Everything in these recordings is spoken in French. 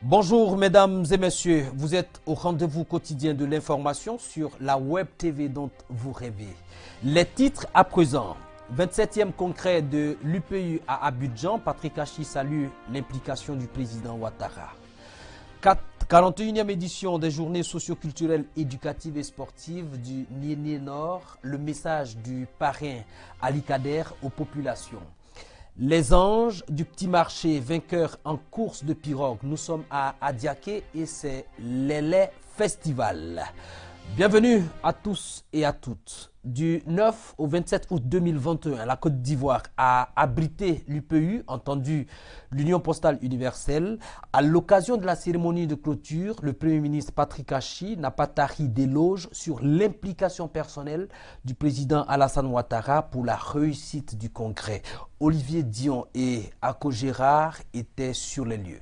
Bonjour mesdames et messieurs, vous êtes au rendez-vous quotidien de l'information sur la web TV dont vous rêvez. Les titres à présent. 27e congrès de l'UPU à Abidjan, Patrick Hachi salue l'implication du président Ouattara. 41e édition des journées socio-culturelles, éducatives et sportives du Niéné Nord, le message du parrain Ali Kader aux populations. Les anges du petit marché, vainqueurs en course de pirogue. Nous sommes à Adiaké et c'est l'Élé Festival. Bienvenue à tous et à toutes. Du 9 au 27 août 2021, la Côte d'Ivoire a abrité l'UPU, entendu l'Union postale universelle. À l'occasion de la cérémonie de clôture, le Premier ministre Patrick Hachi n'a pas tari d'éloges sur l'implication personnelle du président Alassane Ouattara pour la réussite du congrès. Olivier Dion et Ako Gérard étaient sur les lieux.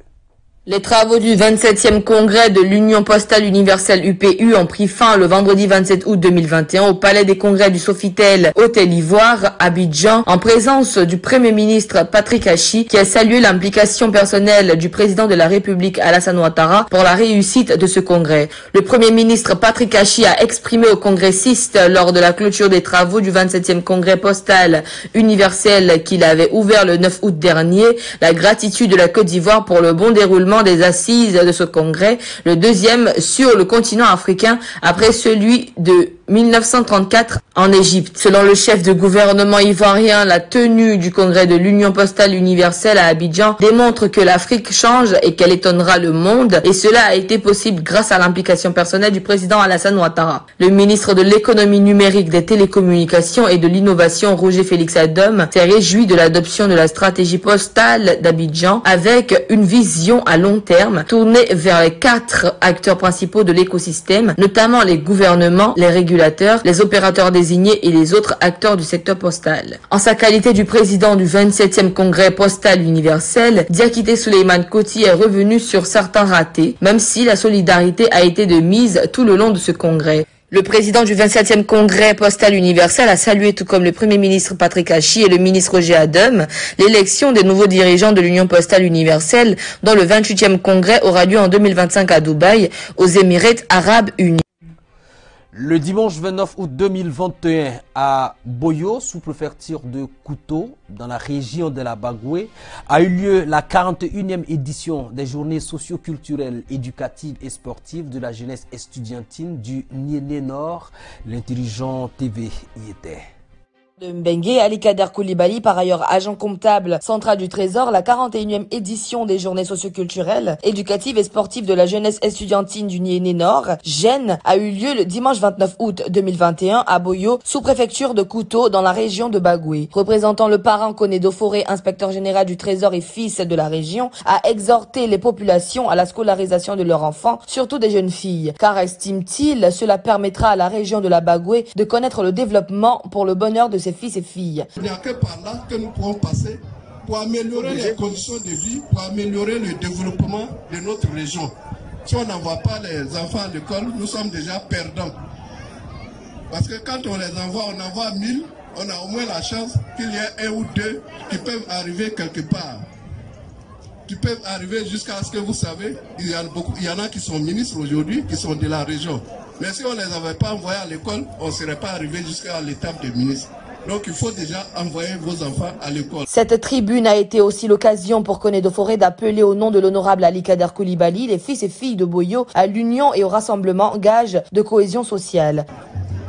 Les travaux du 27e congrès de l'Union postale universelle UPU ont pris fin le vendredi 27 août 2021 au palais des congrès du Sofitel Hôtel Ivoire, Abidjan, en présence du Premier ministre Patrick Hachi, qui a salué l'implication personnelle du président de la République Alassane Ouattara pour la réussite de ce congrès. Le Premier ministre Patrick Hachi a exprimé aux congressistes lors de la clôture des travaux du 27e congrès postal universel qu'il avait ouvert le 9 août dernier la gratitude de la Côte d'Ivoire pour le bon déroulement des assises de ce congrès, le deuxième sur le continent africain après celui de 1934 en Égypte. Selon le chef de gouvernement ivoirien, la tenue du congrès de l'Union postale universelle à Abidjan démontre que l'Afrique change et qu'elle étonnera le monde, et cela a été possible grâce à l'implication personnelle du président Alassane Ouattara. Le ministre de l'économie numérique, des télécommunications et de l'innovation, Roger Félix Adom, s'est réjoui de l'adoption de la stratégie postale d'Abidjan avec une vision à long terme tournée vers les 4 acteurs principaux de l'écosystème, notamment les gouvernements, les régulateurs, les opérateurs désignés et les autres acteurs du secteur postal. En sa qualité du président du 27e congrès postal universel, Diakité Souleymane Koti est revenu sur certains ratés, même si la solidarité a été de mise tout le long de ce congrès. Le président du 27e congrès postal universel a salué, tout comme le Premier ministre Patrick Hachi et le ministre Roger Adom, l'élection des nouveaux dirigeants de l'Union postale universelle, dont le 28e congrès aura lieu en 2025 à Dubaï, aux Émirats arabes unis. Le dimanche 29 août 2021 à Boyo, sous-préfecture de Kouto, dans la région de la Bagoué, a eu lieu la 41e édition des journées socio-culturelles, éducatives et sportives de la jeunesse estudiantine du Niéné Nord. L'Intelligent TV y était. De Mbengue, Ali Kader Koulibaly, par ailleurs agent comptable central du Trésor, la 41e édition des journées socioculturelles, éducatives et sportives de la jeunesse estudiantine du Niéné Nord, GEN, a eu lieu le dimanche 29 août 2021 à Boyo, sous-préfecture de Kouto, dans la région de Bagoué. Représentant le parrain Konedo Foré, inspecteur général du Trésor et fils de la région, a exhorté les populations à la scolarisation de leurs enfants, surtout des jeunes filles, car estime-t-il, cela permettra à la région de la Bagoué de connaître le développement pour le bonheur de ses fils et filles. Il n'y a que par là que nous pourrons passer pour améliorer les conditions de vie, pour améliorer le développement de notre région. Si on n'envoie pas les enfants à l'école, nous sommes déjà perdants. Parce que quand on les envoie, on envoie 1000, on a au moins la chance qu'il y ait 1 ou 2 qui peuvent arriver quelque part. Qui peuvent arriver jusqu'à ce que vous savez, il y en a qui sont ministres aujourd'hui, qui sont de la région. Mais si on ne les avait pas envoyés à l'école, on ne serait pas arrivé jusqu'à l'étape de ministre. Donc il faut déjà envoyer vos enfants à l'école. Cette tribune a été aussi l'occasion pour Konedo Foré d'appeler au nom de l'honorable Ali Kader Koulibaly les fils et filles de Boyo à l'union et au rassemblement, gage de cohésion sociale.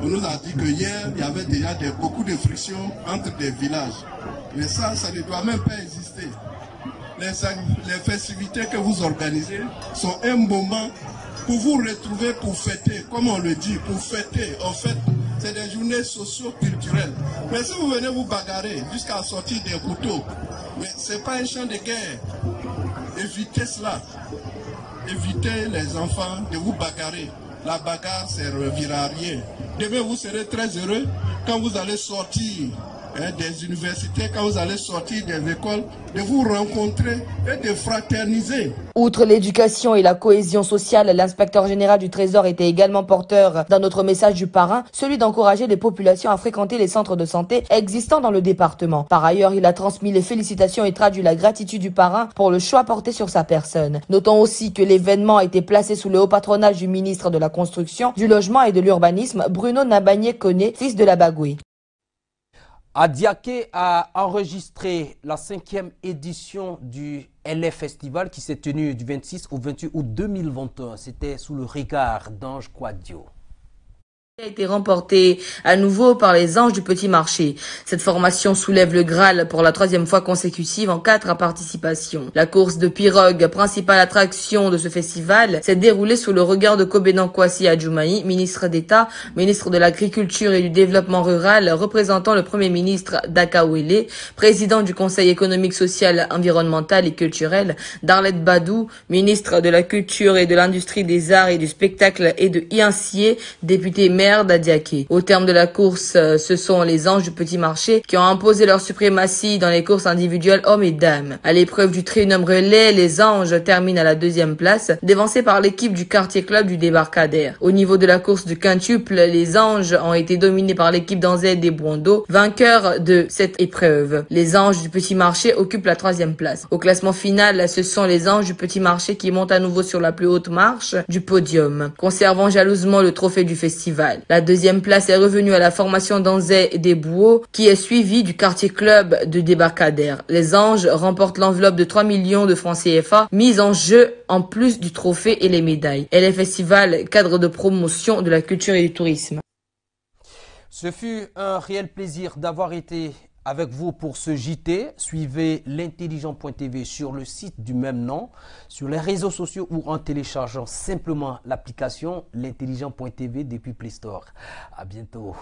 On nous a dit que hier, il y avait déjà beaucoup de frictions entre des villages. Mais ça ne doit même pas exister. Les festivités que vous organisez sont un moment pour vous retrouver, pour fêter, comme on le dit, pour fêter. En fait, c'est des journées socio-culturelles. Mais si vous venez vous bagarrer jusqu'à sortir des couteaux, mais ce n'est pas un champ de guerre. Évitez cela. Évitez les enfants de vous bagarrer. La bagarre, ça ne servira à rien. Demain, vous serez très heureux quand vous allez sortir des universités, quand vous allez sortir des écoles, de vous rencontrer et de fraterniser. Outre l'éducation et la cohésion sociale, l'inspecteur général du Trésor était également porteur d'un autre message du parrain, celui d'encourager les populations à fréquenter les centres de santé existants dans le département. Par ailleurs, il a transmis les félicitations et traduit la gratitude du parrain pour le choix porté sur sa personne. Notons aussi que l'événement a été placé sous le haut patronage du ministre de la Construction, du Logement et de l'Urbanisme, Bruno Nabagné-Koné, fils de la Bagoué. Adiaké a enregistré la 5e édition du LF Festival qui s'est tenu du 26 au 28 août 2021. C'était sous le regard d'Ange Quadio. A été remporté à nouveau par les Anges du Petit Marché. Cette formation soulève le Graal pour la 3e fois consécutive en 4 participations. La course de pirogue, principale attraction de ce festival, s'est déroulée sous le regard de Kobenan Kwasi Adjoumaï, ministre d'État, ministre de l'Agriculture et du Développement Rural, représentant le Premier ministre d'Akawele, président du Conseil économique, social, environnemental et culturel, Darlette Badou, ministre de la Culture et de l'Industrie des Arts et du Spectacle, et de Iancier, député maire d'Adiaké. Au terme de la course, ce sont les Anges du Petit Marché qui ont imposé leur suprématie dans les courses individuelles hommes et dames. À l'épreuve du trinôme relais, les Anges terminent à la 2e place, dévancés par l'équipe du quartier club du débarcadère. Au niveau de la course du quintuple, les Anges ont été dominés par l'équipe d'Anzet des Bondo, vainqueur de cette épreuve. Les Anges du Petit Marché occupent la 3e place. Au classement final, ce sont les Anges du Petit Marché qui montent à nouveau sur la plus haute marche du podium, conservant jalousement le trophée du festival. La 2e place est revenue à la formation d'Anzet des Bouaux, qui est suivie du quartier club de débarcadère. Les Anges remportent l'enveloppe de 3 millions de francs CFA mise en jeu en plus du trophée et les médailles. Et les festivals, cadre de promotion de la culture et du tourisme. Ce fut un réel plaisir d'avoir été avec vous pour ce JT. Suivez l'intelligent.tv sur le site du même nom, sur les réseaux sociaux ou en téléchargeant simplement l'application l'intelligent.tv depuis Play Store. À bientôt.